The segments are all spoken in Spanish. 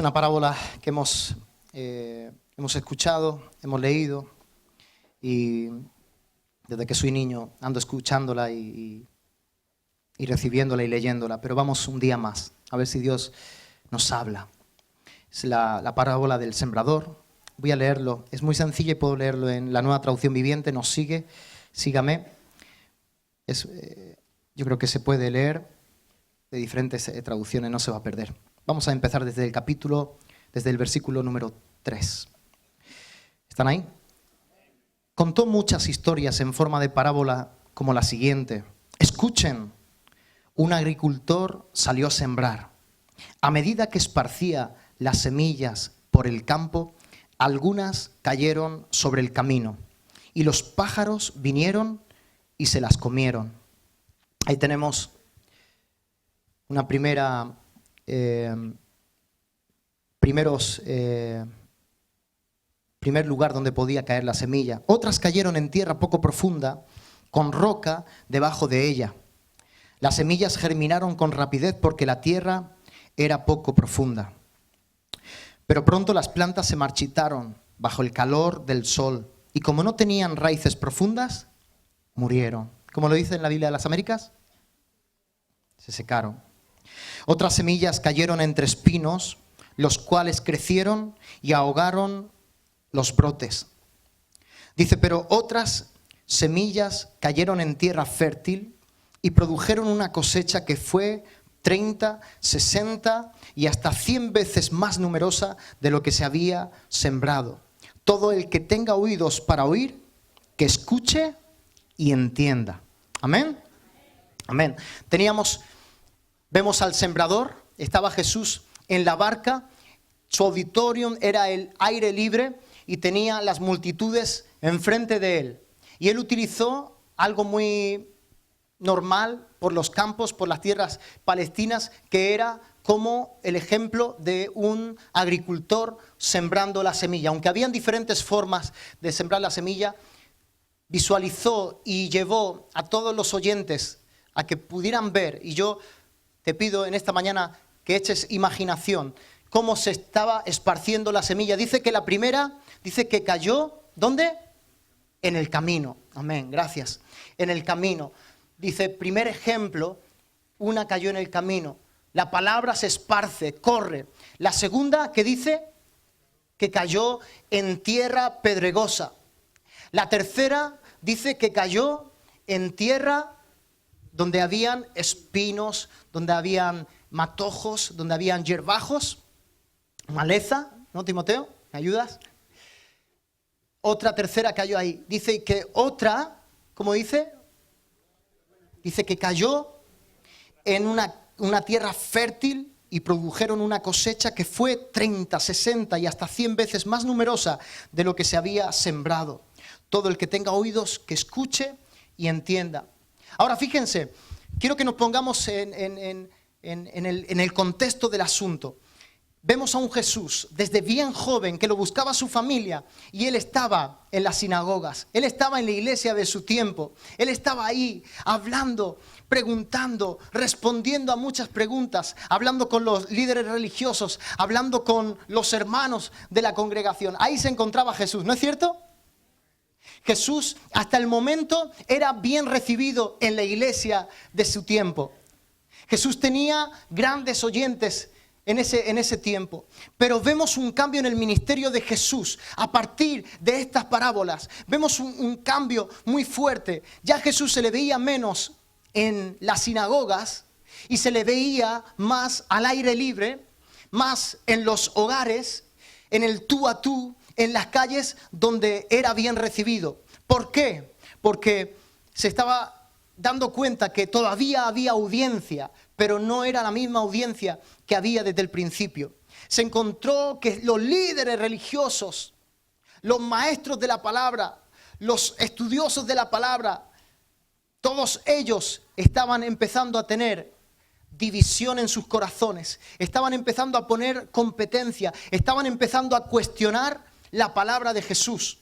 una parábola que hemos escuchado, hemos leído, y desde que soy niño ando escuchándola y recibiéndola y leyéndola, pero vamos un día más, a ver si Dios nos habla. Es la parábola del sembrador. Voy a leerlo, es muy sencilla y puedo leerlo en la Nueva Traducción Viviente. Nos sigue, sígame. Yo creo que se puede leer de diferentes traducciones, no se va a perder. Vamos a empezar desde el versículo número 3. ¿Están ahí? Contó muchas historias en forma de parábola como la siguiente. Escuchen, un agricultor salió a sembrar. A medida que esparcía las semillas por el campo, algunas cayeron sobre el camino y los pájaros vinieron y se las comieron. Ahí tenemos una primer lugar donde podía caer la semilla. Otras cayeron en tierra poco profunda, con roca debajo de ella. Las semillas germinaron con rapidez porque la tierra era poco profunda. Pero pronto las plantas se marchitaron bajo el calor del sol y como no tenían raíces profundas, murieron. ¿Cómo lo dice en la Biblia de las Américas? Se secaron. Otras semillas cayeron entre espinos, los cuales crecieron y ahogaron los brotes. Dice, pero otras semillas cayeron en tierra fértil y produjeron una cosecha que fue 30, 60 y hasta 100 veces más numerosa de lo que se había sembrado. Todo el que tenga oídos para oír, que escuche y entienda. Amén. Amén. Vemos al sembrador, estaba Jesús en la barca, su auditorium era el aire libre y tenía las multitudes enfrente de él. Y él utilizó algo muy normal por los campos, por las tierras palestinas, que era como el ejemplo de un agricultor sembrando la semilla. Aunque habían diferentes formas de sembrar la semilla, visualizó y llevó a todos los oyentes a que pudieran ver, y yo te pido en esta mañana que eches imaginación, cómo se estaba esparciendo la semilla. Dice que la primera, dice que cayó, ¿dónde? En el camino. Amén, gracias. En el camino. Dice, primer ejemplo, una cayó en el camino. La palabra se esparce, corre. La segunda, ¿qué dice? Que cayó en tierra pedregosa. La tercera dice que cayó en tierra donde habían espinos, donde habían matojos, donde habían hierbajos, maleza, ¿no, Timoteo? ¿Me ayudas? Otra tercera cayó ahí. Dice que otra, ¿cómo dice? Dice que cayó en una tierra fértil y produjeron una cosecha que fue 30, 60 y hasta 100 veces más numerosa de lo que se había sembrado. Todo el que tenga oídos, que escuche y entienda. Ahora fíjense, quiero que nos pongamos en el contexto del asunto. Vemos a un Jesús desde bien joven que lo buscaba su familia y él estaba en las sinagogas, él estaba en la iglesia de su tiempo, él estaba ahí hablando, preguntando, respondiendo a muchas preguntas, hablando con los líderes religiosos, hablando con los hermanos de la congregación. Ahí se encontraba Jesús, ¿no es cierto? Jesús hasta el momento era bien recibido en la iglesia de su tiempo. Jesús tenía grandes oyentes en ese tiempo. Pero vemos un cambio en el ministerio de Jesús a partir de estas parábolas. Vemos un cambio muy fuerte. Ya a Jesús se le veía menos en las sinagogas y se le veía más al aire libre, más en los hogares, en el tú a tú, en las calles donde era bien recibido. ¿Por qué? Porque se estaba dando cuenta que todavía había audiencia, pero no era la misma audiencia que había desde el principio. Se encontró que los líderes religiosos, los maestros de la palabra, los estudiosos de la palabra, todos ellos estaban empezando a tener división en sus corazones, estaban empezando a poner competencia, estaban empezando a cuestionar la palabra de Jesús.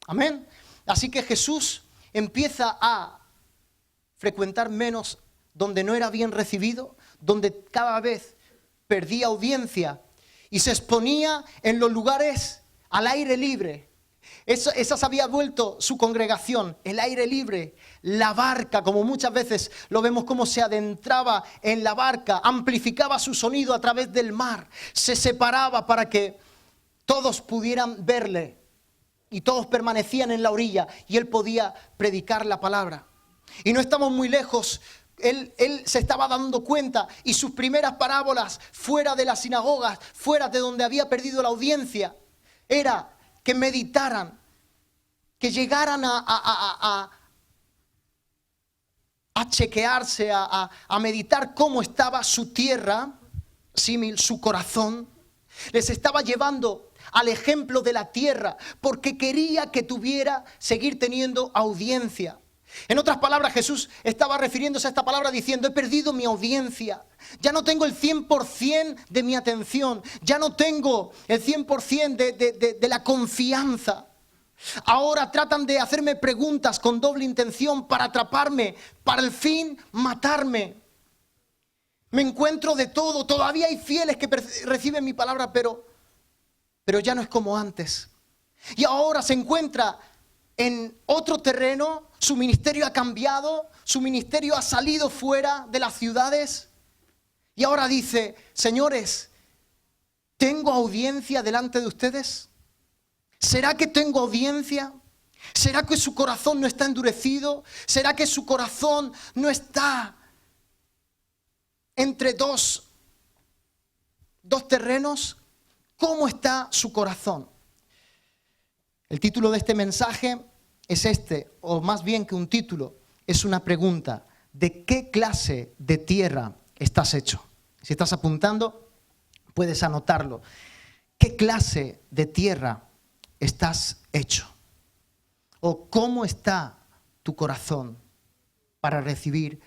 Amén. Así que Jesús empieza a frecuentar menos donde no era bien recibido, donde cada vez perdía audiencia y se exponía en los lugares al aire libre. Esa se había vuelto su congregación, el aire libre, la barca, como muchas veces lo vemos cómo se adentraba en la barca, amplificaba su sonido a través del mar, se separaba para que todos pudieran verle y todos permanecían en la orilla y él podía predicar la palabra. Y no estamos muy lejos. Él se estaba dando cuenta y sus primeras parábolas fuera de las sinagogas, fuera de donde había perdido la audiencia, era que meditaran, que llegaran a chequearse, a meditar cómo estaba su tierra, símil, su corazón. Les estaba llevando al ejemplo de la tierra porque quería que seguir teniendo audiencia. En otras palabras, Jesús estaba refiriéndose a esta palabra diciendo: he perdido mi audiencia, ya no tengo el 100% de mi atención, ya no tengo el 100% de la confianza. Ahora tratan de hacerme preguntas con doble intención para atraparme, para al fin matarme. Me encuentro de todo, todavía hay fieles que reciben mi palabra, pero ya no es como antes. Y ahora se encuentra en otro terreno, su ministerio ha cambiado, su ministerio ha salido fuera de las ciudades. Y ahora dice: señores, ¿tengo audiencia delante de ustedes? ¿Será que tengo audiencia? ¿Será que su corazón no está endurecido? ¿Será que su corazón no está entre dos terrenos? ¿Cómo está su corazón? El título de este mensaje es o más bien que un título, es una pregunta: ¿de qué clase de tierra estás hecho? Si estás apuntando, puedes anotarlo. ¿Qué clase de tierra estás hecho? ¿O cómo está tu corazón para recibir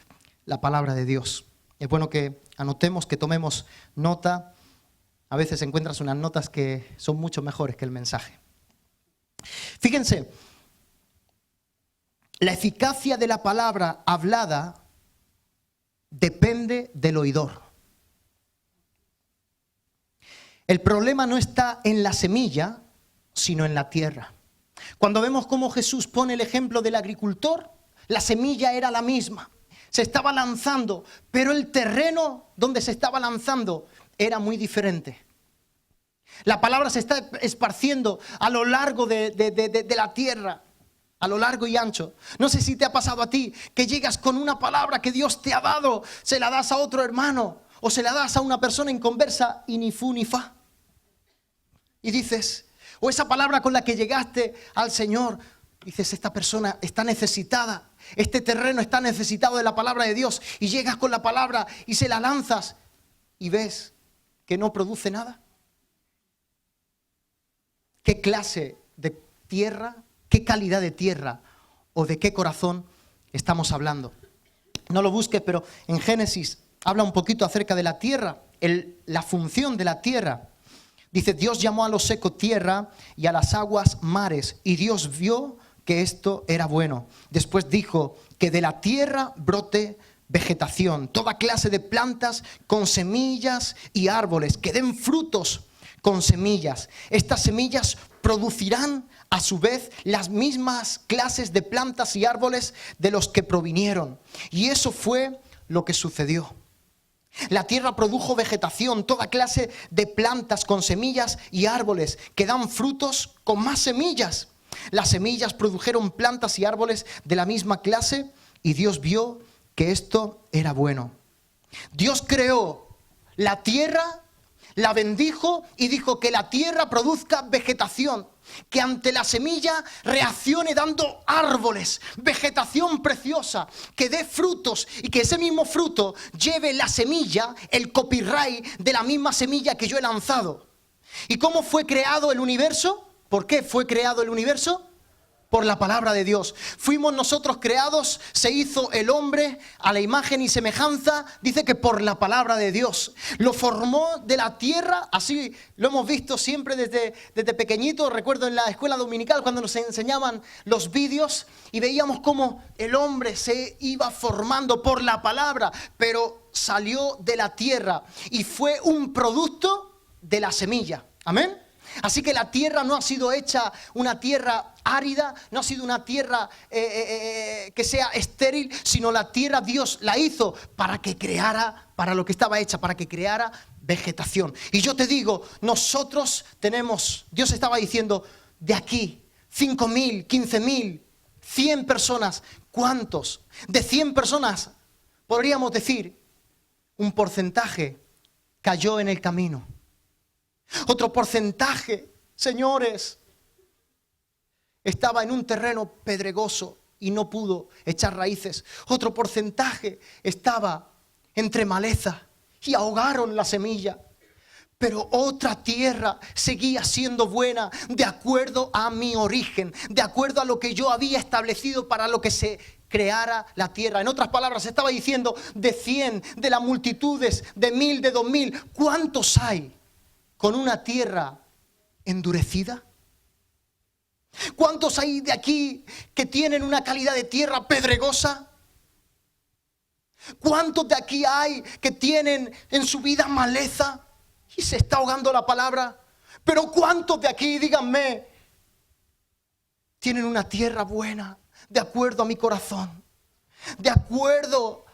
la palabra de Dios? Es bueno que anotemos, que tomemos nota. A veces encuentras unas notas que son mucho mejores que el mensaje. Fíjense, la eficacia de la palabra hablada depende del oidor. El problema no está en la semilla, sino en la tierra. Cuando vemos cómo Jesús pone el ejemplo del agricultor, la semilla era la misma. Se estaba lanzando, pero el terreno donde se estaba lanzando era muy diferente. La palabra se está esparciendo a lo largo de la tierra, a lo largo y ancho. No sé si te ha pasado a ti que llegas con una palabra que Dios te ha dado, se la das a otro hermano o se la das a una persona inconversa y ni fu ni fa. Y dices, o esa palabra con la que llegaste al Señor, dices: esta persona está necesitada, este terreno está necesitado de la palabra de Dios, y llegas con la palabra y se la lanzas y ves que no produce nada. ¿Qué clase de tierra, qué calidad de tierra o de qué corazón estamos hablando? No lo busques, pero en Génesis habla un poquito acerca de la tierra, la función de la tierra. Dice: Dios llamó a lo seco tierra y a las aguas mares, y Dios vio que esto era bueno. Después dijo: que de la tierra brote vegetación, toda clase de plantas con semillas y árboles, que den frutos con semillas. Estas semillas producirán a su vez las mismas clases de plantas y árboles de los que provinieron. Y eso fue lo que sucedió. La tierra produjo vegetación, toda clase de plantas con semillas y árboles que dan frutos con más semillas. Las semillas produjeron plantas y árboles de la misma clase, y Dios vio que esto era bueno. Dios creó la tierra, la bendijo y dijo que la tierra produzca vegetación, que ante la semilla reaccione dando árboles, vegetación preciosa, que dé frutos y que ese mismo fruto lleve la semilla, el copyright de la misma semilla que yo he lanzado. ¿Y cómo fue creado el universo? ¿Por qué fue creado el universo? Por la palabra de Dios. Fuimos nosotros creados, se hizo el hombre a la imagen y semejanza, dice que por la palabra de Dios. Lo formó de la tierra, así lo hemos visto siempre desde pequeñito. Recuerdo en la escuela dominical cuando nos enseñaban los vídeos y veíamos cómo el hombre se iba formando por la palabra, pero salió de la tierra y fue un producto de la semilla. Amén. Así que la tierra no ha sido hecha una tierra árida, no ha sido una tierra que sea estéril, sino la tierra Dios la hizo para que creara, para lo que estaba hecha, para que creara vegetación. Y yo te digo, nosotros tenemos, Dios estaba diciendo, de aquí, 5.000, 15.000, 100 personas, ¿cuántos? De 100 personas, podríamos decir, un porcentaje cayó en el camino. Otro porcentaje, señores, estaba en un terreno pedregoso y no pudo echar raíces. Otro porcentaje estaba entre maleza y ahogaron la semilla. Pero otra tierra seguía siendo buena de acuerdo a mi origen, de acuerdo a lo que yo había establecido para lo que se creara la tierra. En otras palabras, estaba diciendo de 100, de las multitudes, de 1.000, de 2.000, ¿cuántos hay con una tierra endurecida? ¿Cuántos hay de aquí que tienen una calidad de tierra pedregosa? ¿Cuántos de aquí hay que tienen en su vida maleza y se está ahogando la palabra? Pero ¿cuántos de aquí, díganme, tienen una tierra buena de acuerdo a mi corazón, de acuerdo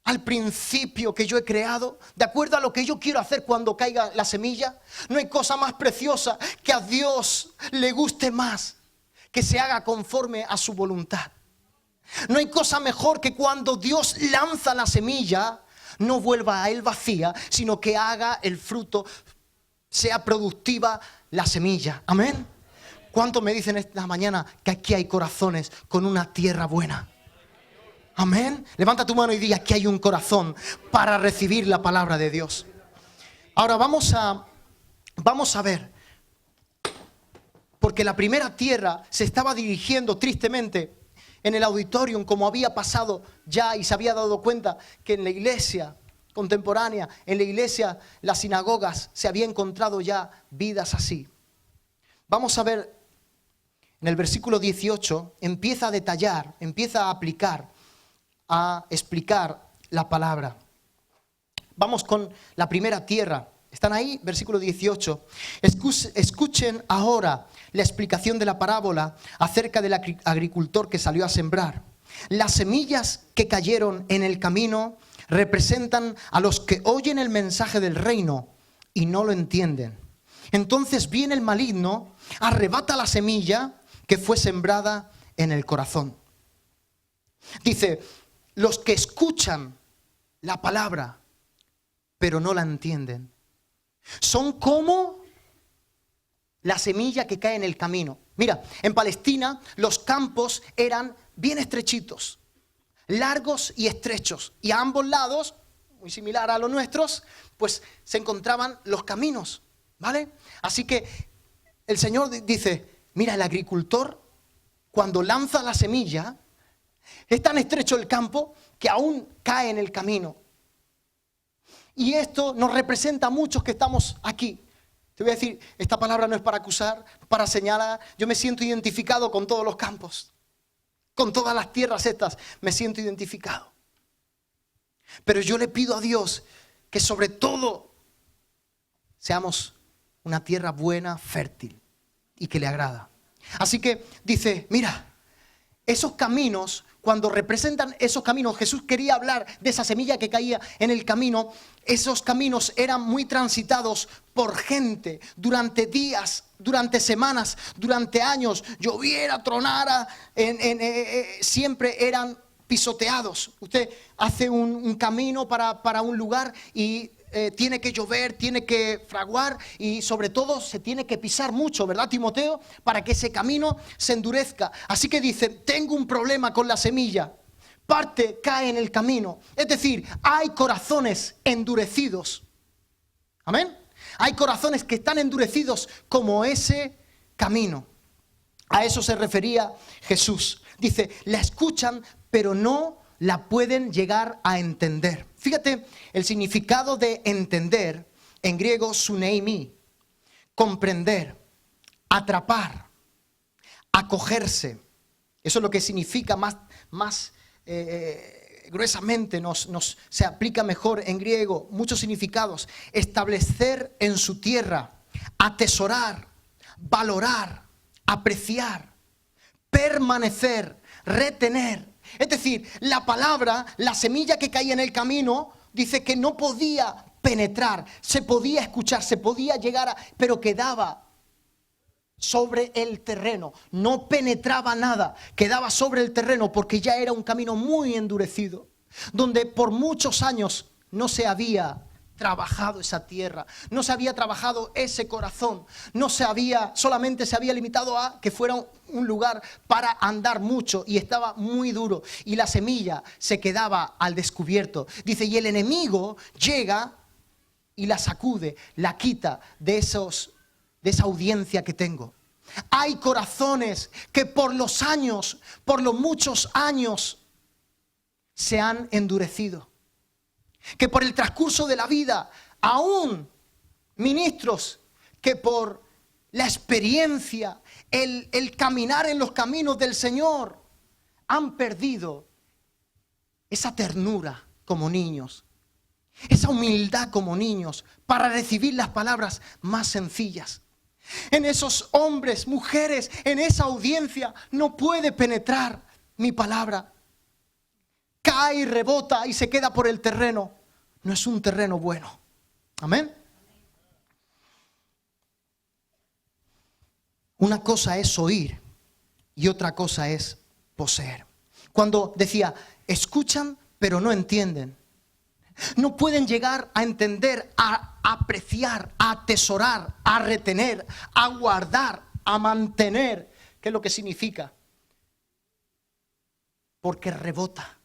al principio que yo he creado, de acuerdo a lo que yo quiero hacer cuando caiga la semilla? No hay cosa más preciosa que a Dios le guste más que se haga conforme a su voluntad. No hay cosa mejor que cuando Dios lanza la semilla, no vuelva a él vacía, sino que haga el fruto, sea productiva la semilla. Amén. ¿Cuántos me dicen esta mañana que aquí hay corazones con una tierra buena? Amén. Levanta tu mano y di: aquí hay un corazón para recibir la palabra de Dios. Ahora vamos a ver, porque la primera tierra se estaba dirigiendo tristemente en el auditorium, como había pasado ya y se había dado cuenta que en la iglesia contemporánea, en la iglesia, las sinagogas, se había encontrado ya vidas así. Vamos a ver, en el versículo 18, empieza a detallar, empieza a aplicar, a explicar la palabra. Vamos con la primera tierra. ¿Están ahí? Versículo 18. Escuchen ahora la explicación de la parábola acerca del agricultor que salió a sembrar. Las semillas que cayeron en el camino representan a los que oyen el mensaje del reino y no lo entienden. Entonces viene el maligno, arrebata la semilla que fue sembrada en el corazón. Dice: los que escuchan la palabra, pero no la entienden, son como la semilla que cae en el camino. Mira, en Palestina los campos eran bien estrechitos, largos y estrechos. Y a ambos lados, muy similar a los nuestros, pues se encontraban los caminos, ¿vale? Así que el Señor dice: mira, el agricultor cuando lanza la semilla, es tan estrecho el campo que aún cae en el camino. Y esto nos representa a muchos que estamos aquí. Te voy a decir, esta palabra no es para acusar, para señalar. Yo me siento identificado con todos los campos, con todas las tierras estas, me siento identificado. Pero yo le pido a Dios que sobre todo seamos una tierra buena, fértil y que le agrada. Así que dice, mira, esos caminos, cuando representan esos caminos, Jesús quería hablar de esa semilla que caía en el camino. Esos caminos eran muy transitados por gente durante días, durante semanas, durante años. Lloviera, tronara, siempre eran pisoteados. Usted hace un camino para un lugar y tiene que llover, tiene que fraguar y sobre todo se tiene que pisar mucho, ¿verdad, Timoteo? Para que ese camino se endurezca. Así que dice, tengo un problema con la semilla. Parte cae en el camino. Es decir, hay corazones endurecidos. ¿Amén? Hay corazones que están endurecidos como ese camino. A eso se refería Jesús. Dice, la escuchan, pero no la pueden llegar a entender. Fíjate el significado de entender en griego, suneimi, comprender, atrapar, acogerse. Eso es lo que significa más gruesamente se aplica mejor en griego, muchos significados. Establecer en su tierra, atesorar, valorar, apreciar, permanecer, retener. Es decir, la palabra, la semilla que caía en el camino, dice que no podía penetrar, se podía escuchar, se podía llegar pero quedaba sobre el terreno, no penetraba nada, quedaba sobre el terreno porque ya era un camino muy endurecido, donde por muchos años no se había trabajado esa tierra, no se había trabajado ese corazón, solamente se había limitado a que fuera un lugar para andar mucho y estaba muy duro y la semilla se quedaba al descubierto. Dice, y el enemigo llega y la sacude, la quita de esa audiencia que tengo. Hay corazones que por los años, por los muchos años, se han endurecido. Que por el transcurso de la vida, aún ministros que por la experiencia, el caminar en los caminos del Señor, han perdido esa ternura como niños, esa humildad como niños para recibir las palabras más sencillas. En esos hombres, mujeres, en esa audiencia no puede penetrar mi palabra. Cae y rebota y se queda por el terreno. No es un terreno bueno. Amén. Una cosa es oír y otra cosa es poseer. Cuando decía, escuchan pero no entienden. No pueden llegar a entender, a apreciar, a atesorar, a retener, a guardar, a mantener. ¿Qué es lo que significa? Porque rebota.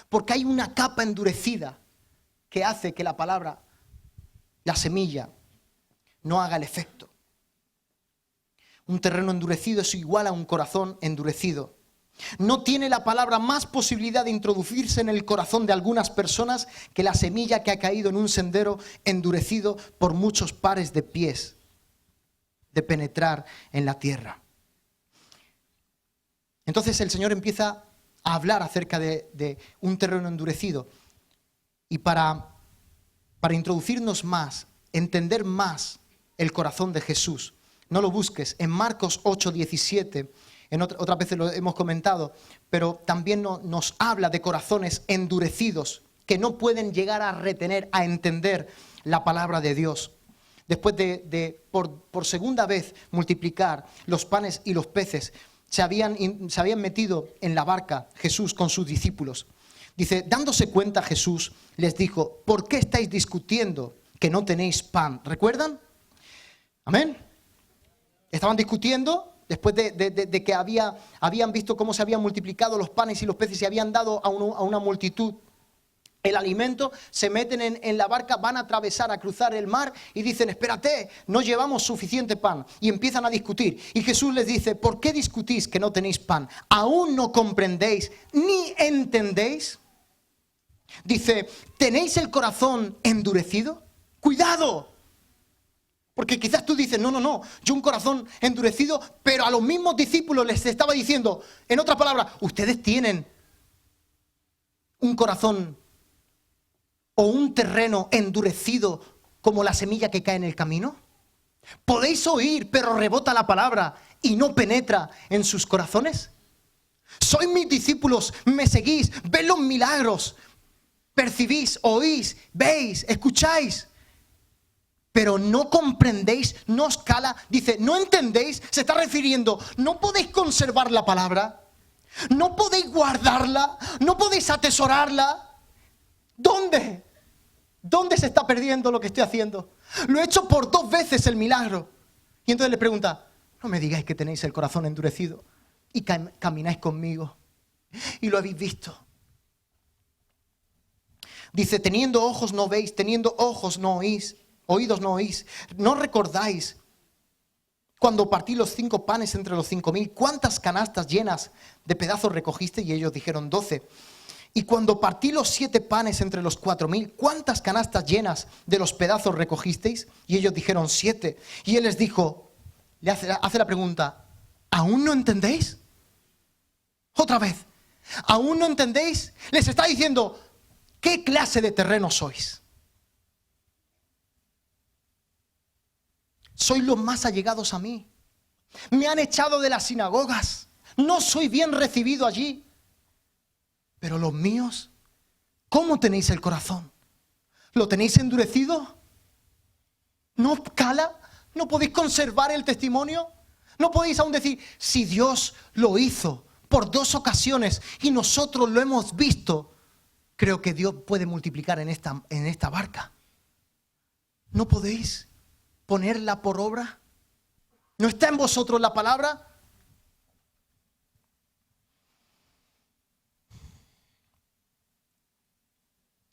Porque hay una capa endurecida que hace que la palabra, la semilla, no haga el efecto. Un terreno endurecido es igual a un corazón endurecido. No tiene la palabra más posibilidad de introducirse en el corazón de algunas personas que la semilla que ha caído en un sendero endurecido por muchos pares de pies, de penetrar en la tierra. Entonces el Señor empieza a hablar acerca de un terreno endurecido. Y para introducirnos más, entender más el corazón de Jesús, no lo busques, en Marcos 8:17, otras veces lo hemos comentado, pero también nos habla de corazones endurecidos que no pueden llegar a retener, a entender la palabra de Dios. Después de por segunda vez multiplicar los panes y los peces, se habían metido en la barca Jesús con sus discípulos. Dice, dándose cuenta Jesús les dijo, ¿por qué estáis discutiendo que no tenéis pan? ¿Recuerdan? Amén. Estaban discutiendo después de que habían visto cómo se habían multiplicado los panes y los peces y habían dado a una multitud el alimento. Se meten en la barca, van a atravesar, a cruzar el mar y dicen, espérate, no llevamos suficiente pan. Y empiezan a discutir. Y Jesús les dice, ¿por qué discutís que no tenéis pan? ¿Aún no comprendéis ni entendéis? Dice, ¿tenéis el corazón endurecido? ¡Cuidado! Porque quizás tú dices, no, yo un corazón endurecido, pero a los mismos discípulos les estaba diciendo, en otras palabras, ustedes tienen un corazón o un terreno endurecido como la semilla que cae en el camino. ¿Podéis oír, pero rebota la palabra y no penetra en sus corazones? Sois mis discípulos, me seguís, ven los milagros, percibís, oís, veis, escucháis. Pero no comprendéis, no os cala. Dice, ¿no entendéis? Se está refiriendo, ¿no podéis conservar la palabra? ¿No podéis guardarla? ¿No podéis atesorarla? ¿Dónde? ¿Dónde se está perdiendo lo que estoy haciendo? Lo he hecho por 2 veces el milagro. Y entonces le pregunta, no me digáis que tenéis el corazón endurecido y camináis conmigo. Y lo habéis visto. Dice, teniendo ojos no veis, teniendo ojos no oís. Oídos no oís, ¿no recordáis cuando partí los 5 panes entre los 5,000? ¿Cuántas canastas llenas de pedazos recogiste? Y ellos dijeron 12. Y cuando partí los 7 panes entre los 4,000, ¿cuántas canastas llenas de los pedazos recogisteis? Y ellos dijeron 7. Y él les dijo, hace la pregunta, ¿aún no entendéis? Otra vez, ¿Aún no entendéis? Les está diciendo, ¿qué clase de terreno sois? Sois los más allegados a mí. Me han echado de las sinagogas. No soy bien recibido allí. Pero los míos, ¿cómo tenéis el corazón? ¿Lo tenéis endurecido? ¿No cala? ¿No podéis conservar el testimonio? ¿No podéis aún decir, si Dios lo hizo por 2 ocasiones y nosotros lo hemos visto, creo que Dios puede multiplicar en esta barca? ¿No podéis ponerla por obra? ¿No está en vosotros la palabra?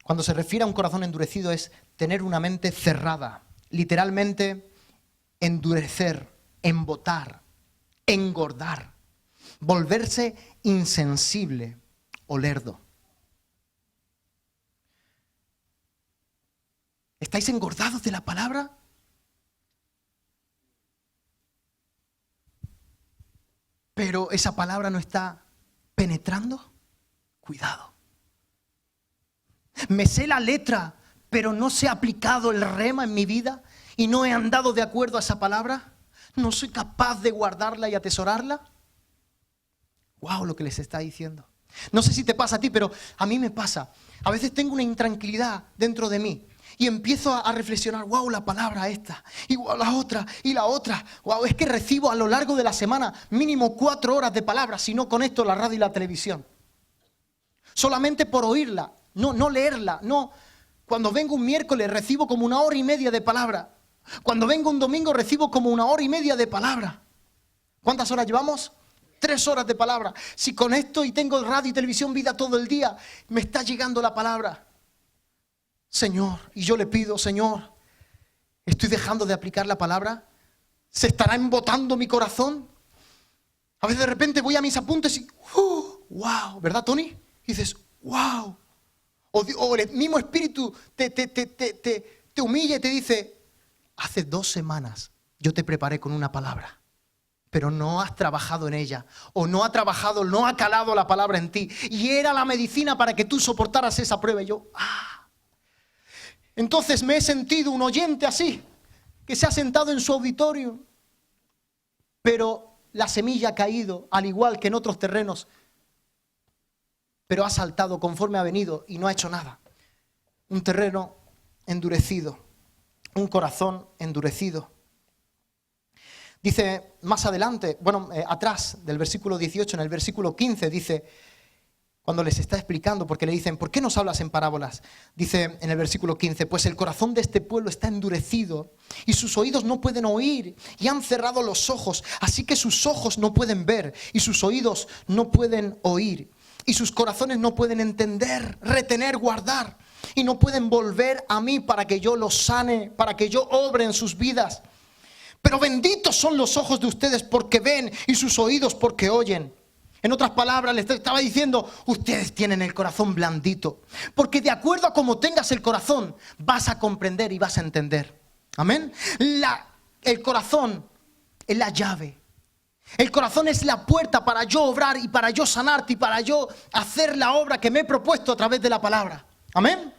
Cuando se refiere a un corazón endurecido es tener una mente cerrada. Literalmente, endurecer, embotar, engordar, volverse insensible o lerdo. ¿Estáis engordados de la palabra? Pero esa palabra no está penetrando. Cuidado. Me sé la letra, pero no se ha aplicado el rema en mi vida y no he andado de acuerdo a esa palabra. No soy capaz de guardarla y atesorarla. Wow, lo que les está diciendo. No sé si te pasa a ti, pero a mí me pasa. A veces tengo una intranquilidad dentro de mí y empiezo a reflexionar, wow, la palabra esta, y wow, la otra, y la otra. Wow, es que recibo a lo largo de la semana mínimo 4 horas de palabra, si no conecto la radio y la televisión. Solamente por oírla, no leerla, no. Cuando vengo un miércoles recibo como 1 hora y media de palabra. Cuando vengo un domingo recibo como 1 hora y media de palabra. ¿Cuántas horas llevamos? 3 horas de palabra. Si conecto y tengo radio y televisión vida todo el día, me está llegando la palabra. Señor, y yo le pido, Señor, ¿estoy dejando de aplicar la palabra? ¿Se estará embotando mi corazón? A veces de repente voy a mis apuntes y wow, ¿verdad, Tony? Y dices, wow. O el mismo espíritu te humilla y te dice, hace 2 semanas yo te preparé con una palabra, pero no has trabajado en ella, o no ha calado la palabra en ti, y era la medicina para que tú soportaras esa prueba. Y yo, Entonces me he sentido un oyente así, que se ha sentado en su auditorio, pero la semilla ha caído, al igual que en otros terrenos, pero ha saltado conforme ha venido y no ha hecho nada. Un terreno endurecido, un corazón endurecido. Dice más adelante, atrás del versículo 18, en el versículo 15, dice, cuando les está explicando, porque le dicen, ¿por qué nos hablas en parábolas? Dice en el versículo 15, pues el corazón de este pueblo está endurecido y sus oídos no pueden oír y han cerrado los ojos, así que sus ojos no pueden ver y sus oídos no pueden oír y sus corazones no pueden entender, retener, guardar y no pueden volver a mí para que yo los sane, para que yo obre en sus vidas. Pero benditos son los ojos de ustedes porque ven y sus oídos porque oyen. En otras palabras, les estaba diciendo, ustedes tienen el corazón blandito. Porque de acuerdo a cómo tengas el corazón, vas a comprender y vas a entender. Amén. El corazón es la llave. El corazón es la puerta para yo obrar y para yo sanarte y para yo hacer la obra que me he propuesto a través de la palabra. Amén.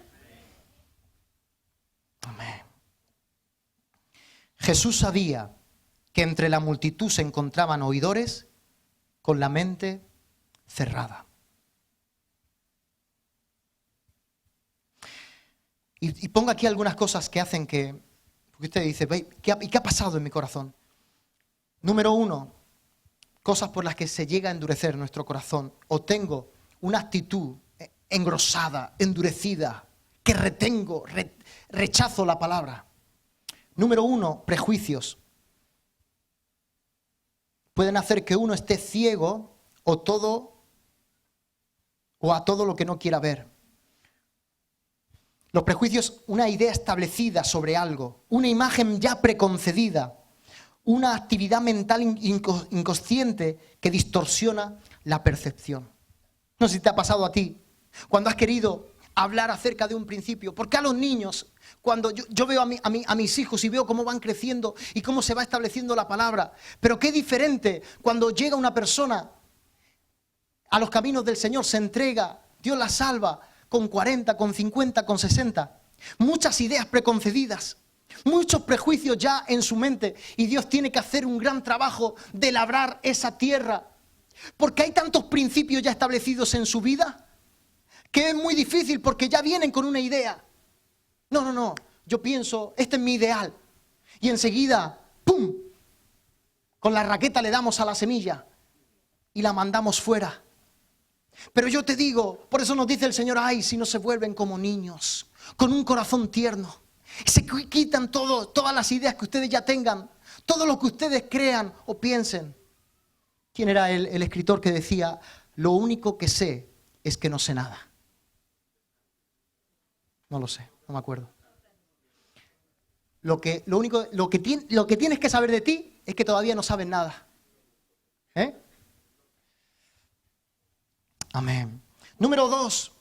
Amén. Jesús sabía que entre la multitud se encontraban oidores con la mente cerrada. Y pongo aquí algunas cosas que hacen que, porque usted dice, ¿qué ha pasado en mi corazón? Número 1, cosas por las que se llega a endurecer nuestro corazón. O tengo una actitud engrosada, endurecida, que rechazo la palabra. Número 1, prejuicios. Pueden hacer que uno esté ciego o a todo lo que no quiera ver. Los prejuicios, una idea establecida sobre algo, una imagen ya preconcebida, una actividad mental inconsciente que distorsiona la percepción. No sé si te ha pasado a ti, cuando has querido hablar acerca de un principio, porque a los niños, cuando yo veo a mis hijos y veo cómo van creciendo y cómo se va estableciendo la palabra, pero qué diferente cuando llega una persona a los caminos del Señor, se entrega, Dios la salva con 40, con 50, con 60. Muchas ideas preconcebidas, muchos prejuicios ya en su mente, y Dios tiene que hacer un gran trabajo de labrar esa tierra, porque hay tantos principios ya establecidos en su vida que es muy difícil, porque ya vienen con una idea. No, yo pienso, este es mi ideal, y enseguida, ¡pum!, con la raqueta le damos a la semilla y la mandamos fuera. Pero yo te digo, por eso nos dice el Señor, ay, si no se vuelven como niños, con un corazón tierno, y se quitan todas las ideas que ustedes ya tengan, todo lo que ustedes crean o piensen. ¿Quién era el escritor que decía, lo único que sé es que no sé nada? No lo sé, no me acuerdo. Lo que tienes que saber de ti es que todavía no sabes nada. Amén. Número 2.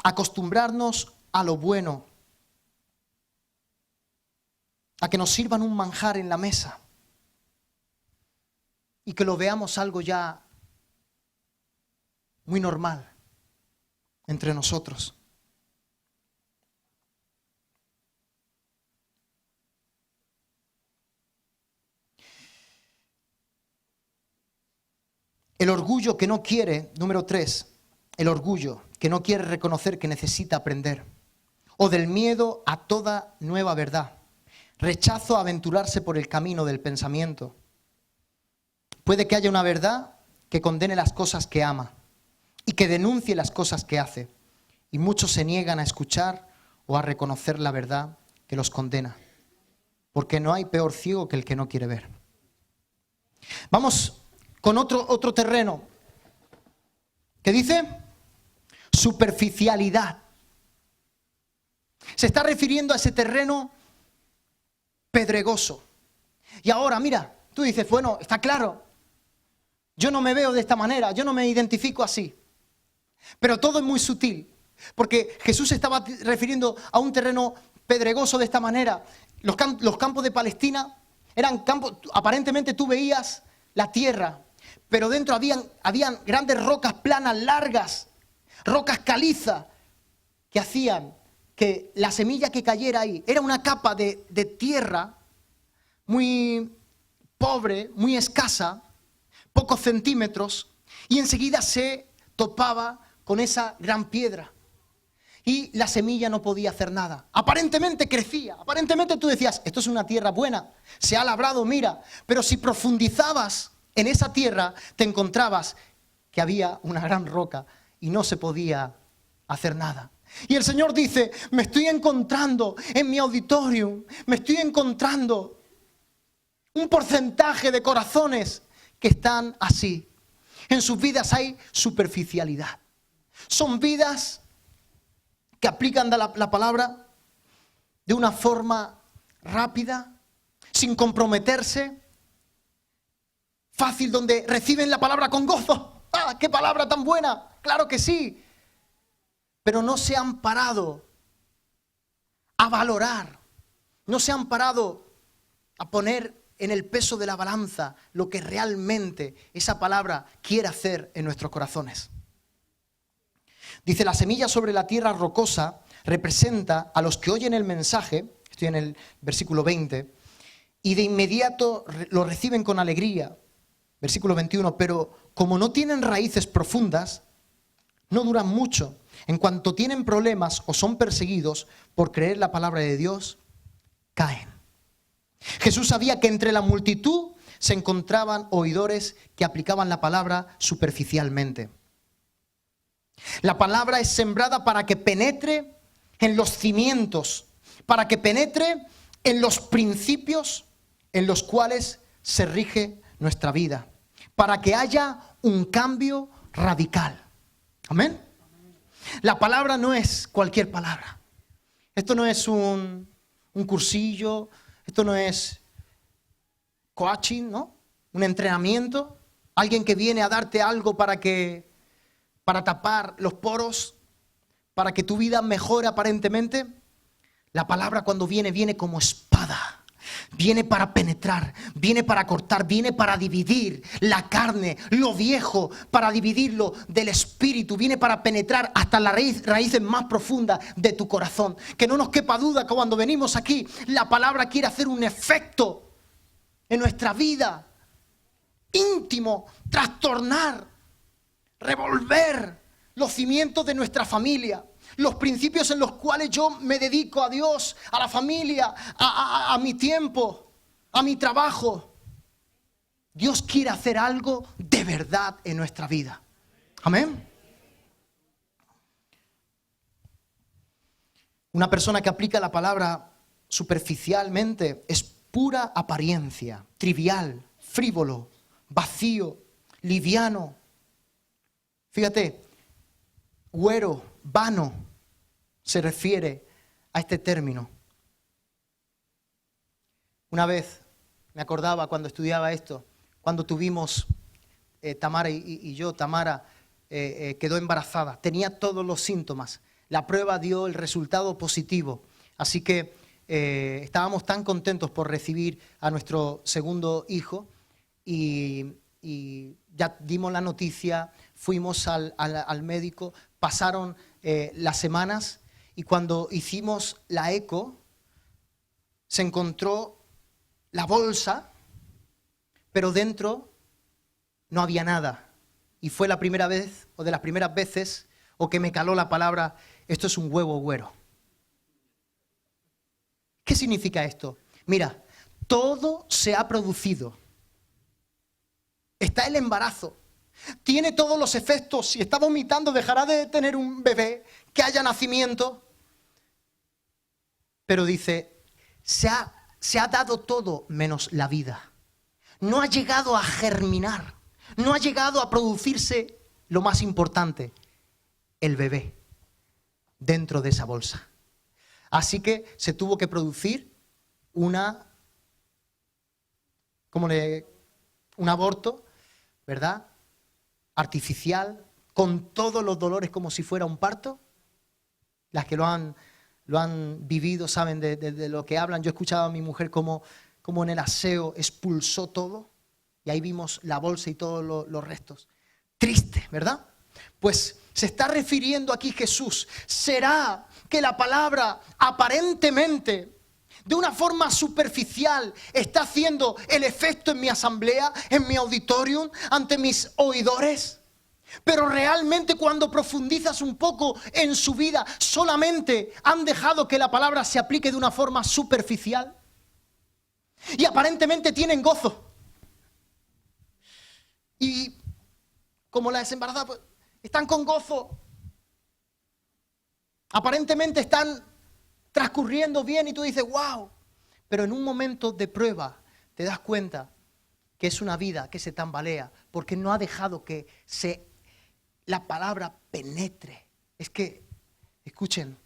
Acostumbrarnos a lo bueno. A que nos sirvan un manjar en la mesa. Y que lo veamos algo ya muy normal entre nosotros. El orgullo que no quiere, número 3, el orgullo que no quiere reconocer que necesita aprender. O del miedo a toda nueva verdad. Rechazo a aventurarse por el camino del pensamiento. Puede que haya una verdad que condene las cosas que ama y que denuncie las cosas que hace. Y muchos se niegan a escuchar o a reconocer la verdad que los condena. Porque no hay peor ciego que el que no quiere ver. Vamos con otro terreno. ¿Qué dice? Superficialidad. Se está refiriendo a ese terreno pedregoso. Y ahora, mira, tú dices, bueno, está claro. Yo no me veo de esta manera, yo no me identifico así. Pero todo es muy sutil. Porque Jesús se estaba refiriendo a un terreno pedregoso de esta manera. Los campos de Palestina eran campos, aparentemente tú veías la tierra, pero dentro habían grandes rocas planas, largas, rocas calizas, que hacían que la semilla que cayera ahí era una capa de tierra muy pobre, muy escasa, pocos centímetros, y enseguida se topaba con esa gran piedra. Y la semilla no podía hacer nada. Aparentemente crecía, aparentemente tú decías, esto es una tierra buena, se ha labrado, mira. Pero si profundizabas en esa tierra, te encontrabas que había una gran roca y no se podía hacer nada. Y el Señor dice, me estoy encontrando en mi auditorium, me estoy encontrando un porcentaje de corazones que están así. En sus vidas hay superficialidad. Son vidas que aplican la palabra de una forma rápida, sin comprometerse, fácil, donde reciben la palabra con gozo. ¡Ah, qué palabra tan buena! ¡Claro que sí! Pero no se han parado a valorar, no se han parado a poner en el peso de la balanza lo que realmente esa palabra quiere hacer en nuestros corazones. Dice, la semilla sobre la tierra rocosa representa a los que oyen el mensaje, estoy en el versículo 20, y de inmediato lo reciben con alegría. Versículo 21, pero como no tienen raíces profundas, no duran mucho. En cuanto tienen problemas o son perseguidos por creer la palabra de Dios, caen. Jesús sabía que entre la multitud se encontraban oidores que aplicaban la palabra superficialmente. La palabra es sembrada para que penetre en los cimientos, para que penetre en los principios en los cuales se rige nuestra vida, para que haya un cambio radical. Amén. La palabra no es cualquier palabra. Esto no es un cursillo, esto no es coaching, ¿no? Un entrenamiento, alguien que viene a darte algo para tapar los poros, para que tu vida mejore aparentemente. La palabra cuando viene como espada, viene para penetrar, viene para cortar, viene para dividir la carne, lo viejo, para dividirlo del espíritu, viene para penetrar hasta las raíces más profundas de tu corazón. Que no nos quepa duda que cuando venimos aquí, la palabra quiere hacer un efecto en nuestra vida íntimo, trastornar, revolver los cimientos de nuestra familia. Los principios en los cuales yo me dedico a Dios, a la familia, a mi tiempo, a mi trabajo. Dios quiere hacer algo de verdad en nuestra vida. Amén. Una persona que aplica la palabra superficialmente es pura apariencia, trivial, frívolo, vacío, liviano. Fíjate, güero, vano, se refiere a este término. Una vez me acordaba cuando estudiaba esto, cuando tuvimos Tamara y yo, Tamara quedó embarazada, tenía todos los síntomas, la prueba dio el resultado positivo, así que estábamos tan contentos por recibir a nuestro segundo hijo y ya dimos la noticia, fuimos al médico, pasaron las semanas y cuando hicimos la eco se encontró la bolsa, pero dentro no había nada. Y fue la primera vez, o de las primeras veces, o que me caló la palabra, esto es un huevo güero. ¿Qué significa esto? Mira, todo se ha producido. Está el embarazo. Tiene todos los efectos. Si está vomitando, dejará de tener un bebé, que haya nacimiento. Pero dice, se ha dado todo menos la vida. No ha llegado a germinar. No ha llegado a producirse lo más importante, el bebé, dentro de esa bolsa. Así que se tuvo que producir un aborto, ¿verdad? Artificial, con todos los dolores como si fuera un parto. Las que lo han vivido saben de lo que hablan. Yo he escuchado a mi mujer como en el aseo expulsó todo y ahí vimos la bolsa y todos los restos. Triste, ¿verdad? Pues se está refiriendo aquí Jesús. ¿Será que la palabra aparentemente, de una forma superficial, está haciendo el efecto en mi asamblea, en mi auditorium, ante mis oidores? Pero realmente cuando profundizas un poco en su vida, solamente han dejado que la palabra se aplique de una forma superficial. Y aparentemente tienen gozo. Y como la desembarazada, pues, están con gozo. Aparentemente están transcurriendo bien y tú dices, wow. Pero en un momento de prueba te das cuenta que es una vida que se tambalea porque no ha dejado que la palabra penetre. Es que, escuchen,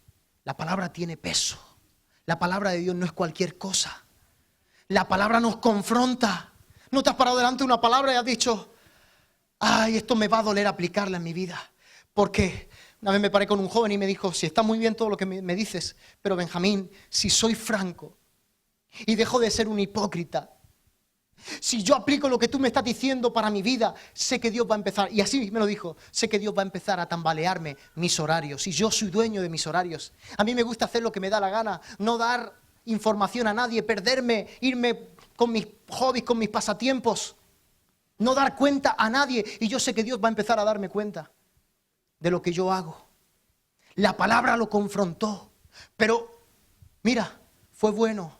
la palabra tiene peso. La palabra de Dios no es cualquier cosa. La palabra nos confronta. ¿No te has parado delante de una palabra y has dicho, ay, esto me va a doler aplicarla en mi vida? Porque una vez me paré con un joven y me dijo, sí, está muy bien todo lo que me dices, pero Benjamín, si soy franco y dejo de ser un hipócrita, si yo aplico lo que tú me estás diciendo para mi vida, sé que Dios va a empezar, y así me lo dijo, sé que Dios va a empezar a tambalearme mis horarios, y yo soy dueño de mis horarios. A mí me gusta hacer lo que me da la gana, no dar información a nadie, perderme, irme con mis hobbies, con mis pasatiempos, no dar cuenta a nadie, y yo sé que Dios va a empezar a darme cuenta de lo que yo hago. La palabra lo confrontó, pero mira, fue bueno,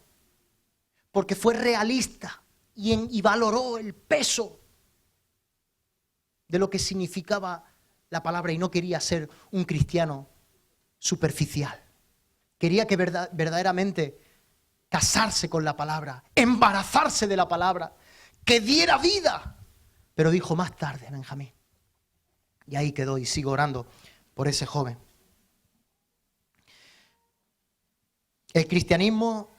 porque fue realista y valoró el peso de lo que significaba la palabra y no quería ser un cristiano superficial. Quería que verdaderamente casarse con la palabra, embarazarse de la palabra, que diera vida. Pero dijo más tarde, Benjamín. Y ahí quedó y sigo orando por ese joven. El cristianismo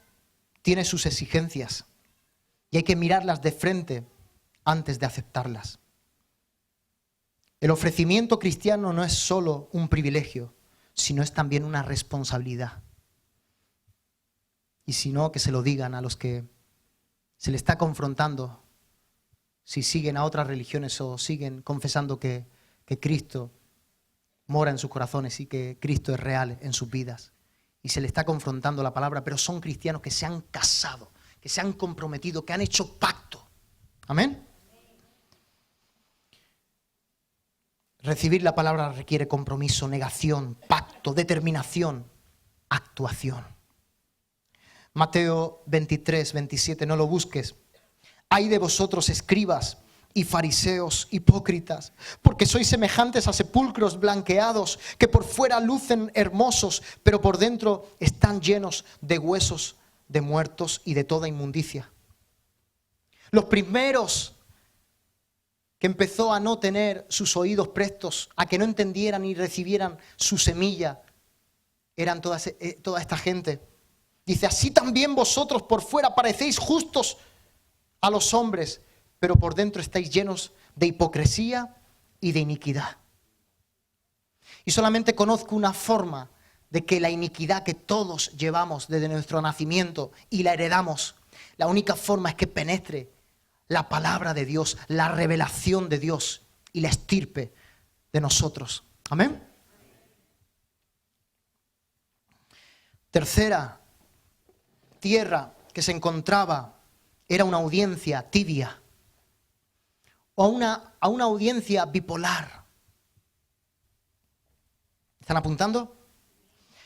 tiene sus exigencias y hay que mirarlas de frente antes de aceptarlas. El ofrecimiento cristiano no es solo un privilegio, sino es también una responsabilidad. Y si no, que se lo digan a los que Se le está confrontando si siguen a otras religiones o siguen confesando que Cristo mora en sus corazones y que Cristo es real en sus vidas. Y se le está confrontando la palabra, pero son cristianos que se han casado, que se han comprometido, que han hecho pacto. Amén. Recibir la palabra requiere compromiso, negación, pacto, determinación, actuación. Mateo 23, 27, no lo busques. Ay de vosotros, escribas y fariseos hipócritas, porque sois semejantes a sepulcros blanqueados, que por fuera lucen hermosos, pero por dentro están llenos de huesos de muertos y de toda inmundicia. Los primeros que empezó a no tener sus oídos prestos, a que no entendieran y recibieran su semilla, eran toda esta gente. Dice, así también vosotros por fuera parecéis justos a los hombres, pero por dentro estáis llenos de hipocresía y de iniquidad. Y solamente conozco una forma de que la iniquidad que todos llevamos desde nuestro nacimiento y la heredamos, la única forma es que penetre la palabra de Dios, la revelación de Dios y la estirpe de nosotros. Amén. Tercera tierra que se encontraba era una audiencia tibia o a una audiencia bipolar. ¿Están apuntando?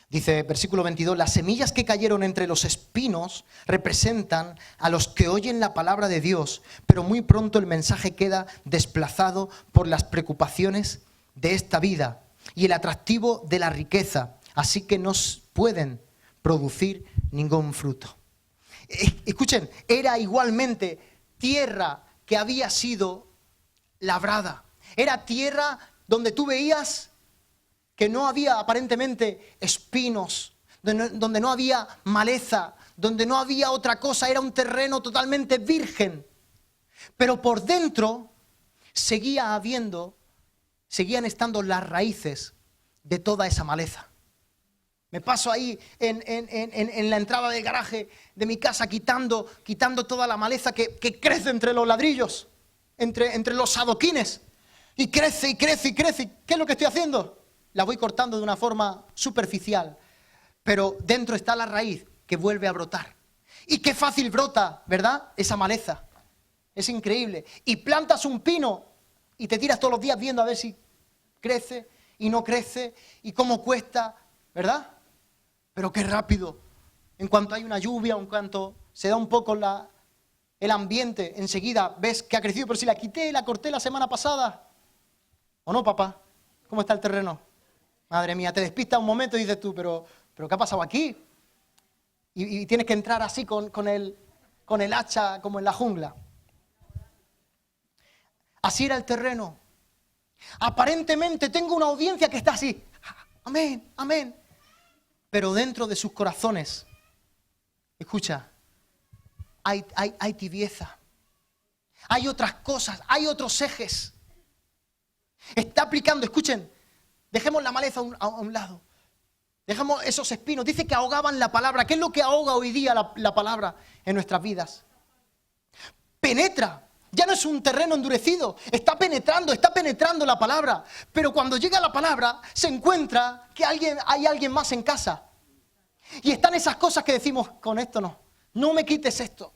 Dice versículo 22, las semillas que cayeron entre los espinos representan a los que oyen la palabra de Dios, pero muy pronto el mensaje queda desplazado por las preocupaciones de esta vida y el atractivo de la riqueza, así que no pueden producir ningún fruto. Escuchen, era igualmente tierra que había sido labrada. Era tierra donde tú veías que no había aparentemente espinos, donde no había maleza, donde no había otra cosa, era un terreno totalmente virgen. Pero por dentro seguían estando las raíces de toda esa maleza. Me paso ahí en la entrada del garaje de mi casa quitando toda la maleza que crece entre los ladrillos, entre los adoquines. Y crece y crece y crece. ¿Qué es lo que estoy haciendo? La voy cortando de una forma superficial. Pero dentro está la raíz que vuelve a brotar. Y qué fácil brota, ¿verdad? Esa maleza. Es increíble. Y plantas un pino y te tiras todos los días viendo a ver si crece y no crece y cómo cuesta, ¿verdad? Pero qué rápido. En cuanto hay una lluvia, en cuanto se da un poco el ambiente, enseguida ves que ha crecido. Pero si la quité y la corté la semana pasada. ¿O no, papá? ¿Cómo está el terreno? Madre mía, te despistas un momento y dices tú, pero ¿qué ha pasado aquí? Y tienes que entrar así con el hacha como en la jungla. Así era el terreno. Aparentemente tengo una audiencia que está así. Amén, amén. Pero dentro de sus corazones, escucha, hay tibieza. Hay otras cosas, hay otros ejes. Está aplicando, escuchen, dejemos la maleza a un lado. Dejemos esos espinos. Dice que ahogaban la palabra. ¿Qué es lo que ahoga hoy día la palabra en nuestras vidas? Penetra. Ya no es un terreno endurecido. Está penetrando la palabra. Pero cuando llega la palabra, se encuentra que hay alguien más en casa. Y están esas cosas que decimos, con esto no. No me quites esto.